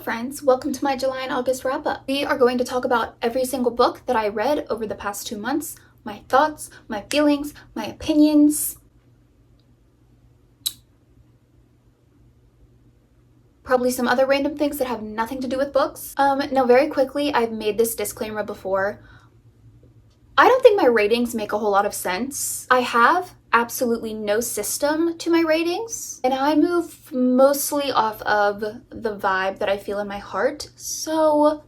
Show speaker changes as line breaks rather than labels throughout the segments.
friends, welcome to my July and August wrap-up. We are going to talk about every single book that I read over the past 2 months, my thoughts, my feelings, my opinions, probably some other random things that have nothing to do with books. Now very quickly, I've made this disclaimer before. I don't think my ratings make a whole lot of sense. I have absolutely no system to my ratings, and I move mostly off of the vibe that I feel in my heart, so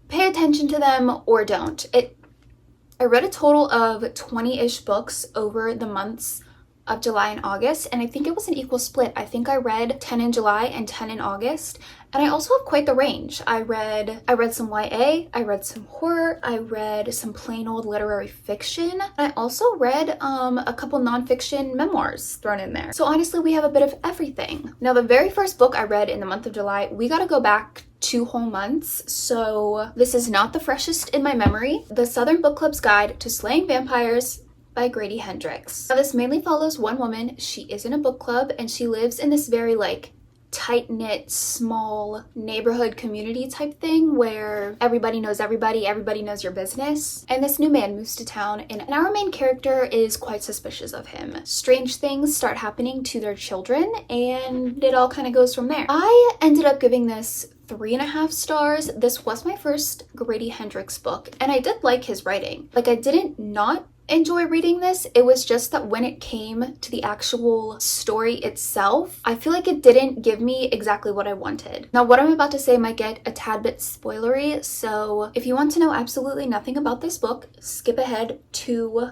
pay attention to them or don't. I read a total of 20-ish books over the months of July and August, and I think it was an equal split. I think I read 10 in July and 10 in August, and I also have quite the range. I read some YA, I read some horror, I read some plain old literary fiction, and I also read a couple nonfiction memoirs thrown in there. So honestly, we have a bit of everything. Now, the very first book I read in the month of July, we gotta go back 2 whole months, so this is not the freshest in my memory. The Southern Book Club's Guide to Slaying Vampires by Grady Hendrix. Now, this mainly follows one woman. She is in a book club and she lives in this very tight-knit, small neighborhood community type thing where everybody knows your business. And this new man moves to town, and our main character is quite suspicious of him. Strange things start happening to their children, and it all kind of goes from there. I ended up giving this 3.5 stars. This was my first Grady Hendrix book, and I did like his writing. I didn't not enjoy reading this. It was just that when it came to the actual story itself, I feel like it didn't give me exactly what I wanted. Now, what I'm about to say might get a tad bit spoilery, so if you want to know absolutely nothing about this book, skip ahead to...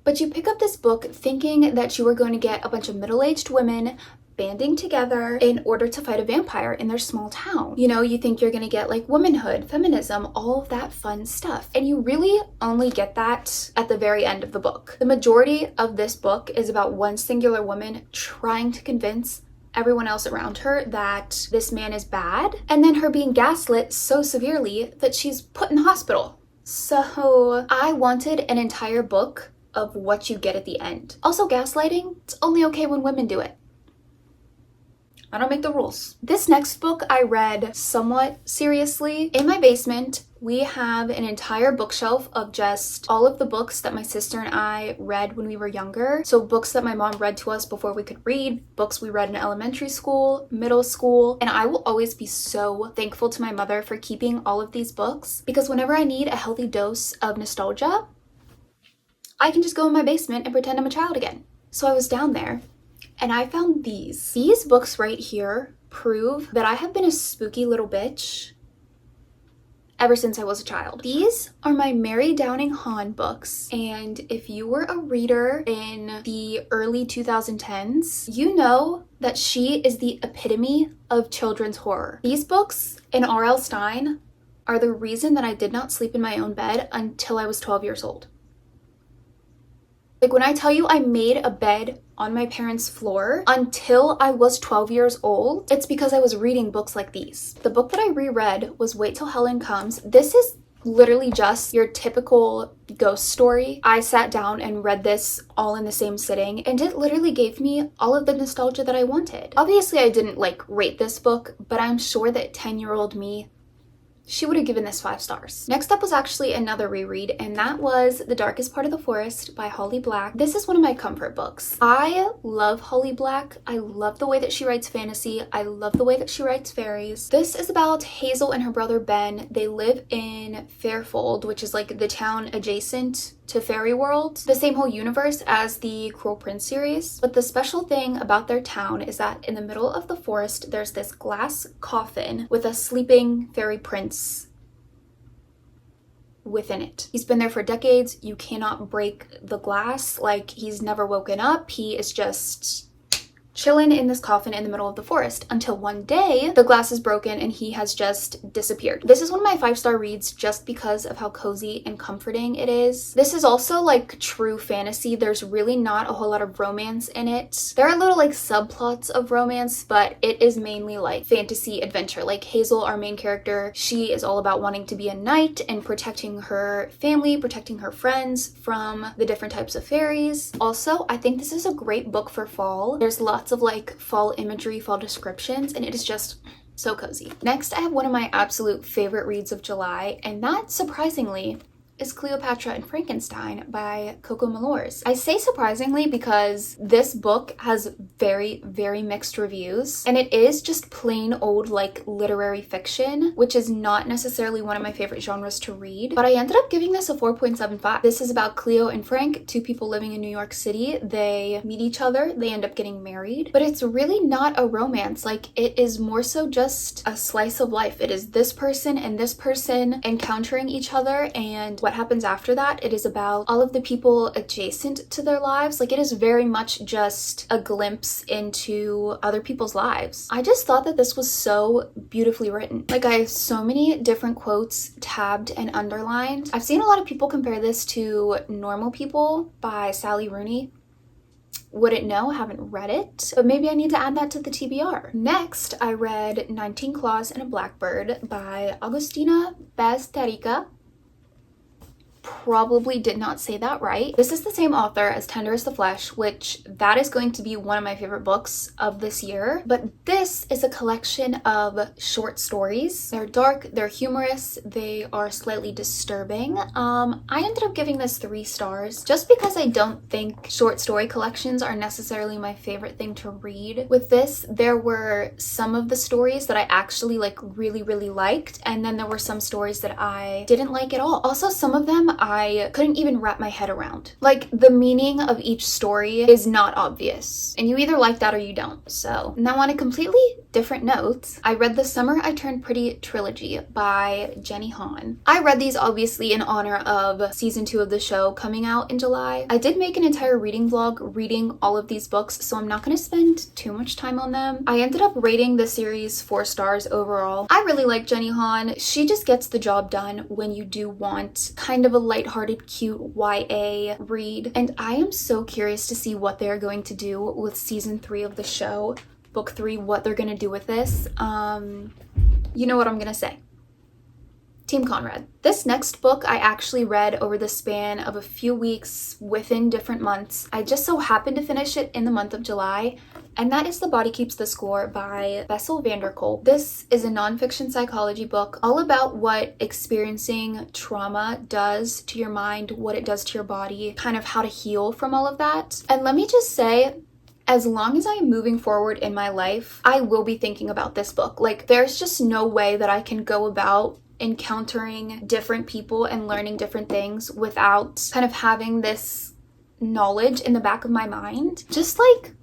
But you pick up this book thinking that you are going to get a bunch of middle-aged women banding together in order to fight a vampire in their small town. You know, you think you're gonna get womanhood, feminism, all of that fun stuff. And you really only get that at the very end of the book. The majority of this book is about one singular woman trying to convince everyone else around her that this man is bad, and then her being gaslit so severely that she's put in the hospital. So I wanted an entire book of what you get at the end. Also, gaslighting, it's only okay when women do it. I don't make the rules. This next book I read somewhat seriously. In my basement, we have an entire bookshelf of just all of the books that my sister and I read when we were younger. So books that my mom read to us before we could read, books we read in elementary school, middle school, and I will always be so thankful to my mother for keeping all of these books, because whenever I need a healthy dose of nostalgia, I can just go in my basement and pretend I'm a child again. So I was down there, and I found these. These books right here prove that I have been a spooky little bitch ever since I was a child. These are my Mary Downing Hahn books, and if you were a reader in the early 2010s, you know that she is the epitome of children's horror. These books in R.L. Stine are the reason that I did not sleep in my own bed until I was 12 years old. When I tell you I made a bed on my parents' floor until I was 12 years old, it's because I was reading books like these. The book that I reread was Wait Till Helen Comes. This is literally just your typical ghost story. I sat down and read this all in the same sitting, and it literally gave me all of the nostalgia that I wanted. Obviously, I didn't rate this book, but I'm sure that 10-year-old me, she would have given this 5 stars. Next up was actually another reread, and that was The Darkest Part of the Forest by Holly Black. This is one of my comfort books. I love Holly Black. I love the way that she writes fantasy. I love the way that she writes fairies. This is about Hazel and her brother Ben. They live in Fairfold, which is the town adjacent to Fairy World, the same whole universe as the Cruel Prince series. But the special thing about their town is that in the middle of the forest, there's this glass coffin with a sleeping fairy prince within it. He's been there for decades. You cannot break the glass. He's never woken up. He is just chilling in this coffin in the middle of the forest until one day the glass is broken and he has just disappeared. This is one of my 5-star reads just because of how cozy and comforting it is. This is also true fantasy. There's really not a whole lot of romance in it. There are little subplots of romance, but it is mainly fantasy adventure. Hazel, our main character, she is all about wanting to be a knight and protecting her family, protecting her friends from the different types of fairies. Also, I think this is a great book for fall. There's lots of fall imagery, fall descriptions, and it is just So cozy. Next, I have one of my absolute favorite reads of July, and that, surprisingly, is Cleopatra and Frankenstein by Coco Malors. I say surprisingly because this book has very, very mixed reviews, and it is just plain old like literary fiction, which is not necessarily one of my favorite genres to read, but I ended up giving this a 4.75. This is about Cleo and Frank, two people living in New York City. They meet each other, they end up getting married, but it's really not a romance. Like, it is more so just a slice of life. It is this person and this person encountering each other, and what happens after that. It is about all of the people adjacent to their lives. Like, it is very much just a glimpse into other people's lives. I just thought that this was so beautifully written. Like, I have so many different quotes tabbed and underlined. I've seen a lot of people compare this to Normal People by Sally Rooney. Wouldn't know, haven't read it, but maybe I need to add that to the TBR. Next, I read 19 Claws and a Blackbird by Agustina Bazterrica. Probably did not say that right. This is the same author as Tender as the Flesh, which that is going to be one of my favorite books of this year. But this is a collection of short stories. They're dark, they're humorous, they are slightly disturbing. I ended up giving this 3 stars just because I don't think short story collections are necessarily my favorite thing to read. With this, there were some of the stories that I actually really, really liked, and then there were some stories that I didn't like at all. Also, some of them I couldn't even wrap my head around. Like, the meaning of each story is not obvious, and you either like that or you don't. So now, on a completely different note, I read The Summer I Turned Pretty trilogy by Jenny Han. I read these obviously in honor of season 2 of the show coming out in July. I did make an entire reading vlog reading all of these books, so I'm not going to spend too much time on them. I ended up rating the series 4 stars overall. I really like Jenny Han. She just gets the job done when you do want kind of a lighthearted, cute YA read, and I am so curious to see what they're going to do with season 3 of the show, book 3, what they're going to do with this. You know what I'm going to say. Team Conrad. This next book I actually read over the span of a few weeks within different months. I just so happened to finish it in the month of July, and that is The Body Keeps the Score by Bessel van der Kolk. This is a nonfiction psychology book all about what experiencing trauma does to your mind, what it does to your body, kind of how to heal from all of that. And let me just say, as long as I am moving forward in my life, I will be thinking about this book. Like, there's just no way that I can go about encountering different people and learning different things without kind of having this knowledge in the back of my mind. Just like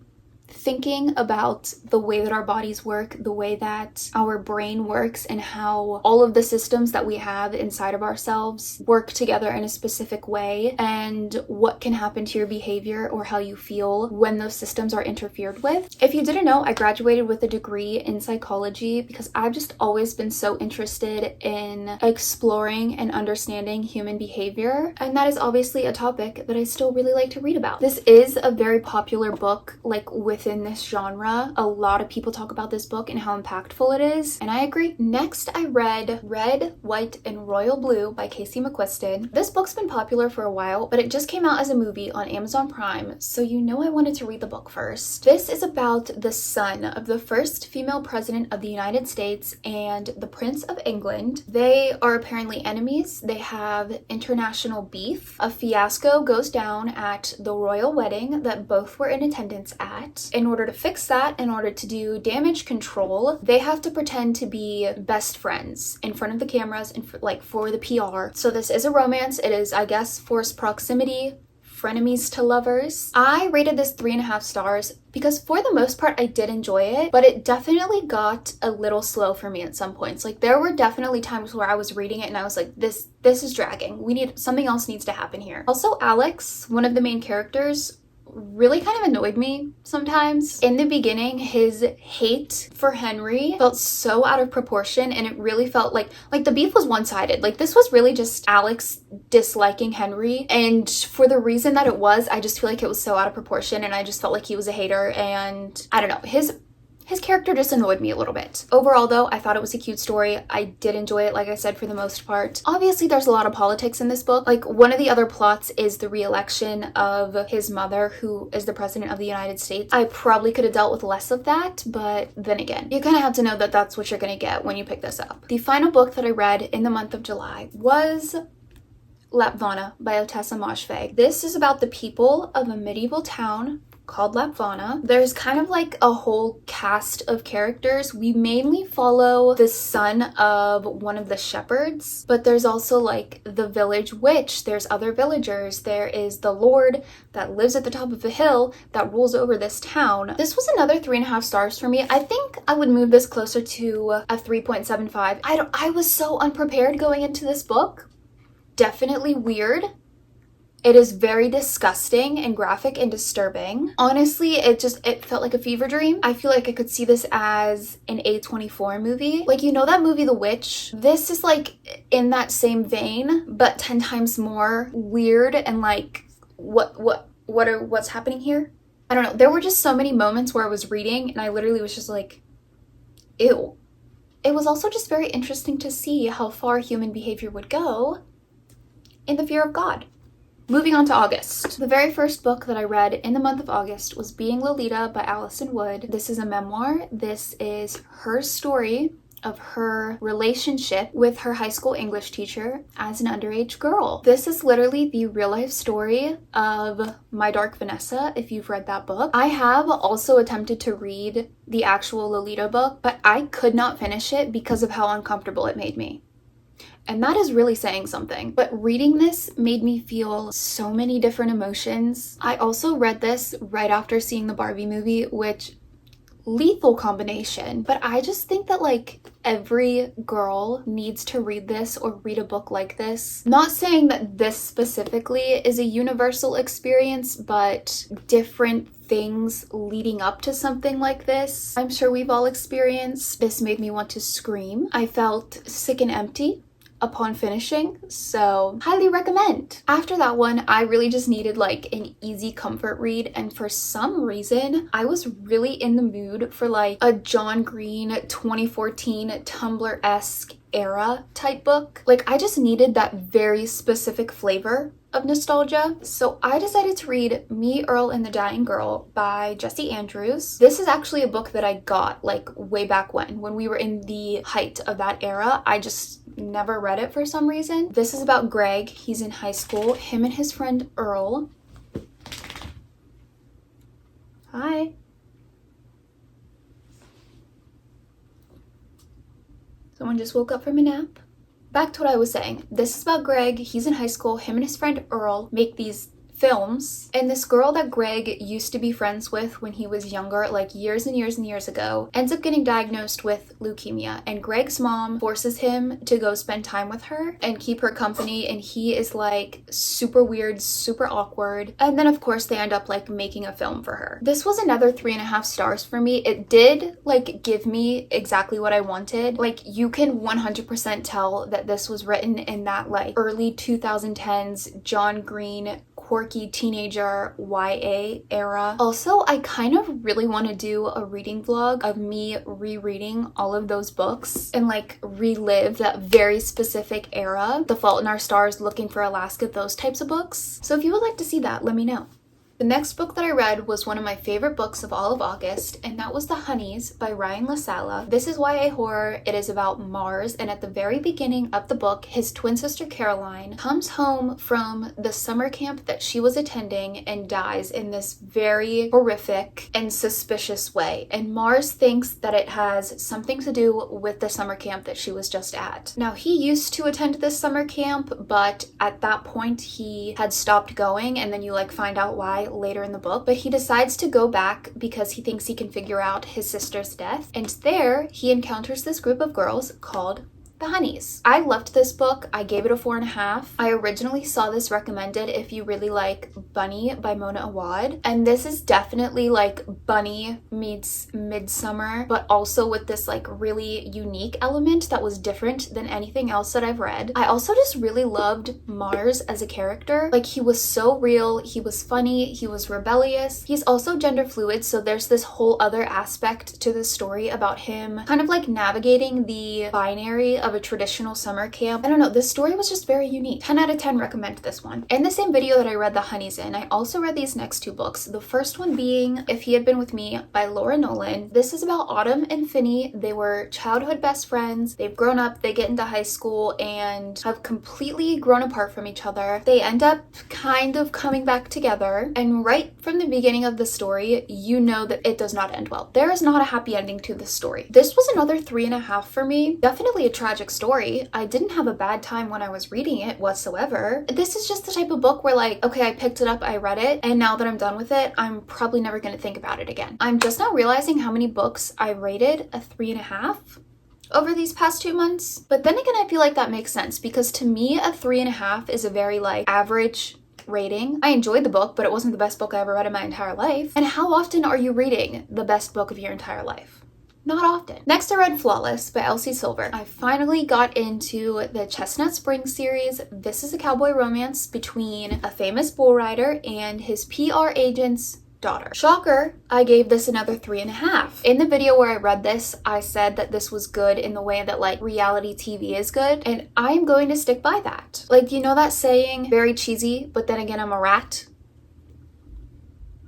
thinking about the way that our bodies work, the way that our brain works, and how all of the systems that we have inside of ourselves work together in a specific way, and what can happen to your behavior or how you feel when those systems are interfered with. If you didn't know, I graduated with a degree in psychology because I've just always been so interested in exploring and understanding human behavior, and that is obviously a topic that I still really like to read about. This is a very popular book, like, within this genre. A lot of people talk about this book and how impactful it is, and I agree. Next, I read Red, White, and Royal Blue by Casey McQuiston. This book's been popular for a while, but it just came out as a movie on Amazon Prime, so you know I wanted to read the book first. This is about the son of the first female president of the United States and the Prince of England. They are apparently enemies. They have international beef. A fiasco goes down at the royal wedding that both were in attendance at. In order to fix that, in order to do damage control, they have to pretend to be best friends in front of the cameras and for the PR. So this is a romance. It is, I guess, forced proximity, frenemies to lovers. I rated this 3.5 stars because for the most part I did enjoy it, but it definitely got a little slow for me at some points. Like, there were definitely times where I was reading it and I was like, this is dragging. Something else needs to happen here. Also, Alex, one of the main characters, really kind of annoyed me sometimes. In the beginning, his hate for Henry felt so out of proportion, and it really felt like the beef was one-sided. Like, this was really just Alex disliking Henry, and for the reason that it was, I just feel like it was so out of proportion, and I just felt like he was a hater. And I don't know, his his character just annoyed me a little bit. Overall though, I thought it was a cute story. I did enjoy it, like I said, for the most part. Obviously there's a lot of politics in this book. Like, one of the other plots is the re-election of his mother, who is the president of the United States. I probably could have dealt with less of that, but then again, you kind of have to know that that's what you're gonna get when you pick this up. The final book that I read in the month of July was Lapvana by Otessa Moshfegh. This is about the people of a medieval town called Lapvana. There's kind of like a whole cast of characters. We mainly follow the son of one of the shepherds, but there's also like the village witch, there's other villagers, there is the lord that lives at the top of a hill that rules over this town. This was another 3.5 stars for me. I think I would move this closer to a 3.75. I was so unprepared going into this book. Definitely weird. It is very disgusting and graphic and disturbing. Honestly, it felt like a fever dream. I feel like I could see this as an A24 movie. Like, you know that movie The Witch? This is like in that same vein, but 10 times more weird and like, what's happening here? I don't know. There were just so many moments where I was reading and I literally was just like, ew. It was also just very interesting to see how far human behavior would go in the fear of God. Moving on to August. The very first book that I read in the month of August was Being Lolita by Alison Wood. This is a memoir. This is her story of her relationship with her high school English teacher as an underage girl. This is literally the real life story of My Dark Vanessa, if you've read that book. I have also attempted to read the actual Lolita book, but I could not finish it because of how uncomfortable it made me. And that is really saying something. But reading this made me feel so many different emotions. I also read this right after seeing the Barbie movie, which lethal combination. But I just think that like every girl needs to read this or read a book like this. Not saying that this specifically is a universal experience, but different things leading up to something like this, I'm sure we've all experienced. This made me want to scream. I felt sick and empty upon finishing, so highly recommend. After that one, I really just needed like an easy comfort read, and for some reason I was really in the mood for like a John Green 2014 Tumblr-esque era type book. Like, I just needed that very specific flavor of nostalgia. So I decided to read Me, Earl, and the Dying Girl by Jessie Andrews. This is actually a book that I got like way back when we were in the height of that era. I just never read it for some reason. This is about Greg. He's in high school. Him and his friend Earl. Hi. Someone just woke up from a nap. Back to what I was saying. This is about Greg. He's in high school. Him and his friend Earl make these films, and this girl that Greg used to be friends with when he was younger, like years and years and years ago, ends up getting diagnosed with leukemia, and Greg's mom forces him to go spend time with her and keep her company, and he is like super weird, super awkward, and then of course they end up like making a film for her. This was another 3.5 stars for me. It did like give me exactly what I wanted. Like, you can 100% tell that this was written in that like early 2010s John Green quirky teenager YA era. Also, I kind of really want to do a reading vlog of me rereading all of those books and like relive that very specific era. The Fault in Our Stars, Looking for Alaska, those types of books. So if you would like to see that, let me know. The next book that I read was one of my favorite books of all of August, and that was The Honeys by Ryan LaSala. This is YA horror. It is about Mars, and at the very beginning of the book, his twin sister Caroline comes home from the summer camp that she was attending and dies in this very horrific and suspicious way. And Mars thinks that it has something to do with the summer camp that she was just at. Now, he used to attend this summer camp, but at that point he had stopped going, and then you like find out why later in the book. But he decides to go back because he thinks he can figure out his sister's death, and there he encounters this group of girls called The Honeys. I loved this book. I gave it a 4.5. I originally saw this recommended if you really like Bunny by Mona Awad. And this is definitely like Bunny meets Midsummer, but also with this like really unique element that was different than anything else that I've read. I also just really loved Mars as a character. Like, he was so real, he was funny, he was rebellious. He's also gender fluid, so there's this whole other aspect to the story about him kind of like navigating the binary of a traditional summer camp. I don't know, this story was just very unique. 10 out of 10 recommend this one. In the same video that I read The Honeys in, I also read these next two books. The first one being If He Had Been With Me by Laura Nolan. This is about Autumn and Finney. They were childhood best friends. They've grown up, they get into high school and have completely grown apart from each other. They end up kind of coming back together, and right from the beginning of the story, you know that it does not end well. There is not a happy ending to this story. This was another 3.5 for me. Definitely a tragic story. I didn't have a bad time when I was reading it whatsoever. This is just the type of book where like, okay, I picked it up, I read it, and now that I'm done with it, I'm probably never going to think about it again. I'm just now realizing how many books I rated a 3.5 over these past 2 months. But then again, I feel like that makes sense because to me, a 3.5 is a very like average rating. I enjoyed the book, but it wasn't the best book I ever read in my entire life. And how often are you reading the best book of your entire life? Not often. Next, I read Flawless by Elsie Silver. I finally got into the Chestnut Springs series. This is a cowboy romance between a famous bull rider and his PR agent's daughter. Shocker, I gave this another 3.5. In the video where I read this, I said that this was good in the way that like reality TV is good, and I am going to stick by that. Like, you know that saying, very cheesy, but then again, I'm a rat?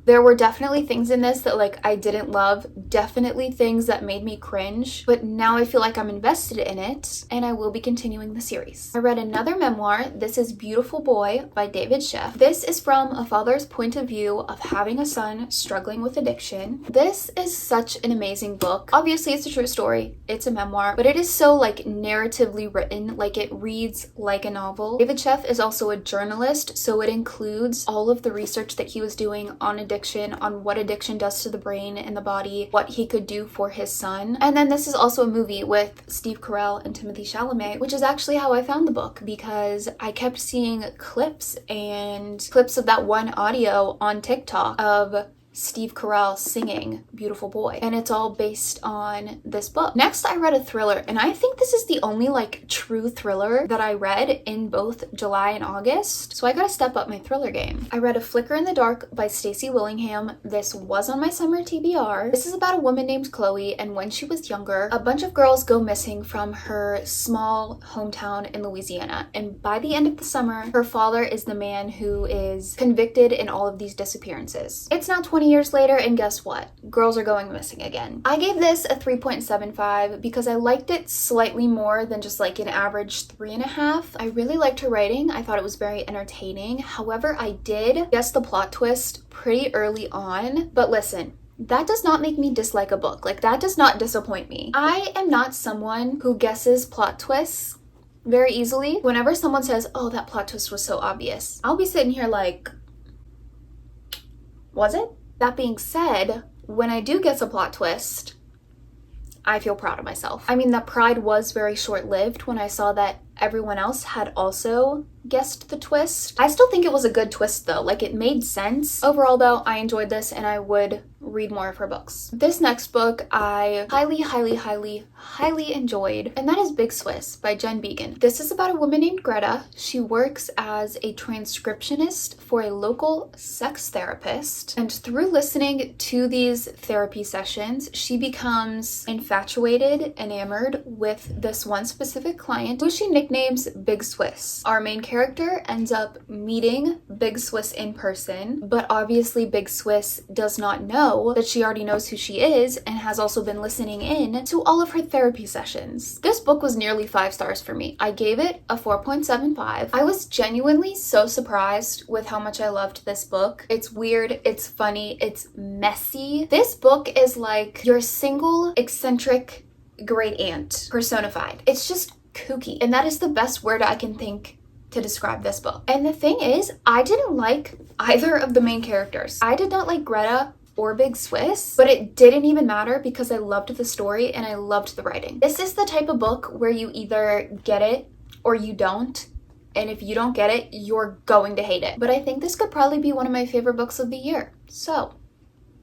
There were definitely things in this that like I didn't love, definitely things that made me cringe, but now I feel like I'm invested in it and I will be continuing the series. I read another memoir. This is Beautiful Boy by David Sheff. This is from a father's point of view of having a son struggling with addiction. This is such an amazing book. Obviously it's a true story, it's a memoir, but it is so like narratively written, like it reads like a novel. David Sheff is also a journalist, so it includes all of the research that he was doing on addiction, on what addiction does to the brain and the body, what he could do for his son. And then this is also a movie with Steve Carell and Timothée Chalamet, which is actually how I found the book because I kept seeing clips of that one audio on TikTok of Steve Carell singing Beautiful Boy, and it's all based on this book. Next, I read a thriller, and I think this is the only like true thriller that I read in both July and August, so I gotta step up my thriller game. I read A Flicker in the Dark by Stacey Willingham. This was on my summer TBR. This is about a woman named Chloe, and when she was younger, a bunch of girls go missing from her small hometown in Louisiana, and by the end of the summer, her father is the man who is convicted in all of these disappearances. It's now 20 years later, and guess what? Girls are going missing again. I gave this a 3.75 because I liked it slightly more than just like an average 3.5. I really liked her writing. I thought it was very entertaining. However, I did guess the plot twist pretty early on, but listen, that does not make me dislike a book. Like, that does not disappoint me. I am not someone who guesses plot twists very easily. Whenever someone says, oh, that plot twist was so obvious, I'll be sitting here like, was it? That being said, when I do guess a plot twist, I feel proud of myself. I mean, that pride was very short-lived when I saw that everyone else had also guessed the twist. I still think it was a good twist though, like it made sense. Overall though, I enjoyed this and I would read more of her books. This next book I highly enjoyed, and that is Big Swiss by Jen Began. This is about a woman named Greta. She works as a transcriptionist for a local sex therapist, and through listening to these therapy sessions, she becomes infatuated, enamored with this one specific client who she nicknames Big Swiss. Our main character ends up meeting Big Swiss in person, but obviously Big Swiss does not know that she already knows who she is and has also been listening in to all of her therapy sessions. This book was nearly 5 stars for me. I gave it a 4.75. I was genuinely so surprised with how much I loved this book. It's weird, it's funny, it's messy. This book is like your single eccentric great aunt personified. It's just kooky, and that is the best word I can think to describe this book. And the thing is, I didn't like either of the main characters. I did not like Greta or Big Swiss, but it didn't even matter because I loved the story and I loved the writing. This is the type of book where you either get it or you don't. And if you don't get it, you're going to hate it. But I think this could probably be one of my favorite books of the year. So,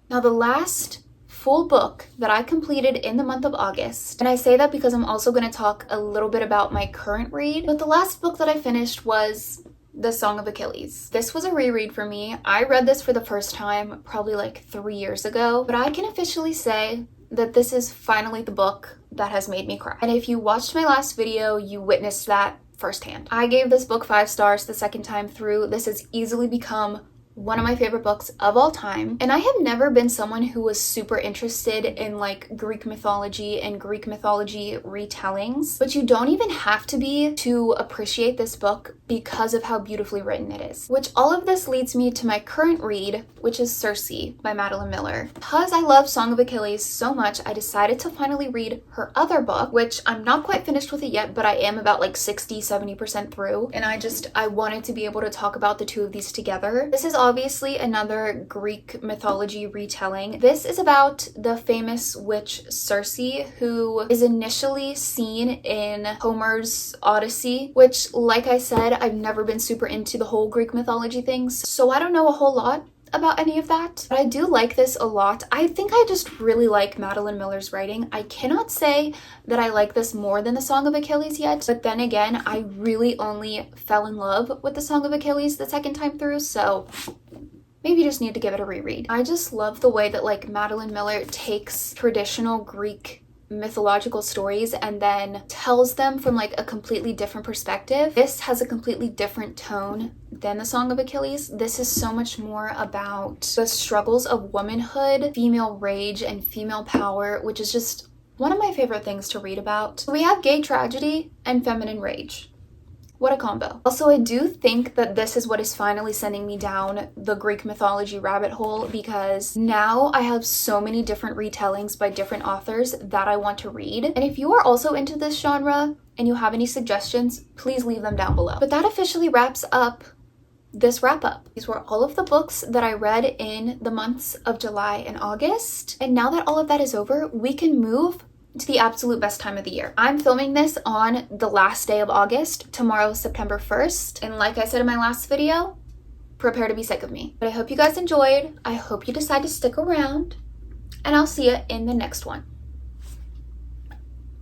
now the last full book that I completed in the month of August, and I say that because I'm also going to talk a little bit about my current read, but the last book that I finished was The Song of Achilles. This was a reread for me. I read this for the first time probably like 3 years ago, but I can officially say that this is finally the book that has made me cry. And if you watched my last video, you witnessed that firsthand. I gave this book 5 stars the second time through. This has easily become one of my favorite books of all time. And I have never been someone who was super interested in like Greek mythology and Greek mythology retellings, but you don't even have to be to appreciate this book because of how beautifully written it is. Which all of this leads me to my current read, which is Circe by Madeline Miller. Because I love Song of Achilles so much, I decided to finally read her other book, which I'm not quite finished with it yet, but I am about like 60-70% through. And I wanted to be able to talk about the two of these together. This is obviously another Greek mythology retelling. This is about the famous witch Circe, who is initially seen in Homer's Odyssey, which, like I said, I've never been super into the whole Greek mythology things, so I don't know a whole lot about any of that, but I do like this a lot. I think I just really like Madeline Miller's writing. I cannot say that I like this more than The Song of Achilles yet, but then again, I really only fell in love with The Song of Achilles the second time through, so maybe you just need to give it a reread. I just love the way that like Madeline Miller takes traditional Greek mythological stories and then tells them from like a completely different perspective. This has a completely different tone than The Song of Achilles. This is so much more about the struggles of womanhood, female rage, and female power, which is just one of my favorite things to read about. So we have gay tragedy and feminine rage. What a combo. Also, I do think that this is what is finally sending me down the Greek mythology rabbit hole, because now I have so many different retellings by different authors that I want to read. And if you are also into this genre and you have any suggestions, please leave them down below. But that officially wraps up this wrap up. These were all of the books that I read in the months of July and August. And now that all of that is over, we can move to the absolute best time of the year. I'm filming this on the last day of August. Tomorrow is September 1st. And like I said in my last video, prepare to be sick of me. But I hope you guys enjoyed. I hope you decide to stick around. And I'll see you in the next one.